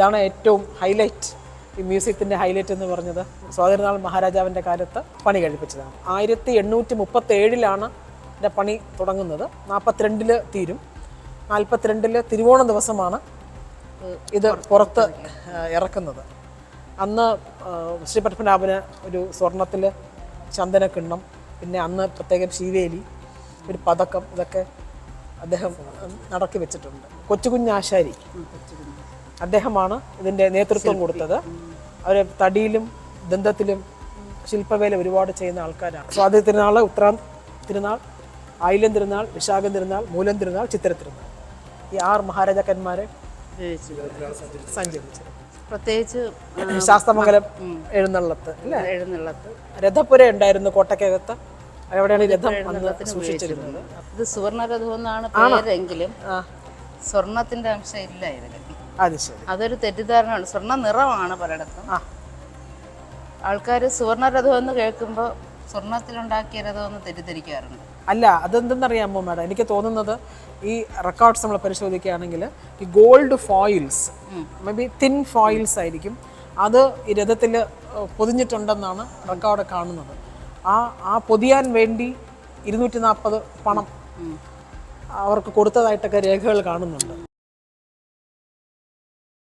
ഇതാണ് ഏറ്റവും ഹൈലൈറ്റ്. ഈ മ്യൂസിയത്തിൻ്റെ ഹൈലൈറ്റ് എന്ന് പറഞ്ഞത് സ്വാതിരുനാൾ മഹാരാജാവിൻ്റെ കാലത്ത് പണി കഴിപ്പിച്ചതാണ്. 1837 ഇതിൻ്റെ പണി തുടങ്ങുന്നത്. 42 തീരും. 42 തിരുവോണ ദിവസമാണ് ഇത് പുറത്ത് ഇറക്കുന്നത്. അന്ന് ശ്രീ പത്മനാഭന് ഒരു സ്വർണത്തിൽ ചന്ദനക്കിണ്ണം, പിന്നെ അന്ന് പ്രത്യേകം ശീവേലി, ഒരു പതക്കം, ഇതൊക്കെ അദ്ദേഹം നടക്കി വെച്ചിട്ടുണ്ട്. കൊച്ചുകുഞ്ഞാശാരി അദ്ദേഹമാണ് ഇതിൻ്റെ നേതൃത്വം കൊടുത്തത്. അവർ തടിയിലും ദന്തത്തിലും ശില്പവേല ഒരുപാട് ചെയ്യുന്ന ആൾക്കാരാണ്. സ്വാതി തിരുനാൾ, ഉത്രാം തിരുനാൾ, ആയില്യം തിരുനാൾ, വിശാഖം തിരുനാൾ, മൂലം തിരുനാൾ, ചിത്തിര തിരുനാൾ, ഈ 6 മഹാരാജാക്കന്മാരെ സഞ്ചരിച്ചത്. പ്രത്യേകിച്ച് ശാസ്തമംഗലം എഴുന്നള്ളത്ത് അല്ലേ? എഴുന്നള്ളത്ത് രഥപുര ഉണ്ടായിരുന്നു കോട്ടയ്ക്കകത്ത്. എവിടെയാണ് രഥം അന്ന് സൂക്ഷിച്ചിരുന്നത്. ഇത് സുവർണരഥം എന്നാണ് പേരെങ്കിലും സ്വർണത്തിന്റെ അംശം ഇല്ല ഇതിൽ. അത് ശരി, അതൊരു തെറ്റിദ്ധാരണയാണ്. സ്വർണ്ണ നിറമാണ് പലയിടത്തും. ആൾക്കാർ സുവർണരഥം എന്ന് കേൾക്കുമ്പോൾ സ്വർണത്തിലുണ്ടാക്കിയ രഥം എന്ന് തെറ്റിദ്ധരിക്കാറുണ്ട്. അല്ല, അതെന്തെന്നറിയാമോ മാഡം, എനിക്ക് തോന്നുന്നത് ഈ റെക്കോർഡ്സ് നമ്മൾ പരിശോധിക്കുകയാണെങ്കിൽ ഈ gold foils, may be thin foils ആയിരിക്കും, അത് ഈ രഥത്തിൽ പൊതിഞ്ഞിട്ടുണ്ടെന്നാണ് റെക്കോർഡ് കാണുന്നത്. ആ പൊതിയാൻ വേണ്ടി 240 പണം അവർക്ക് കൊടുത്തതായിട്ടൊക്കെ രേഖകൾ കാണുന്നുണ്ട്.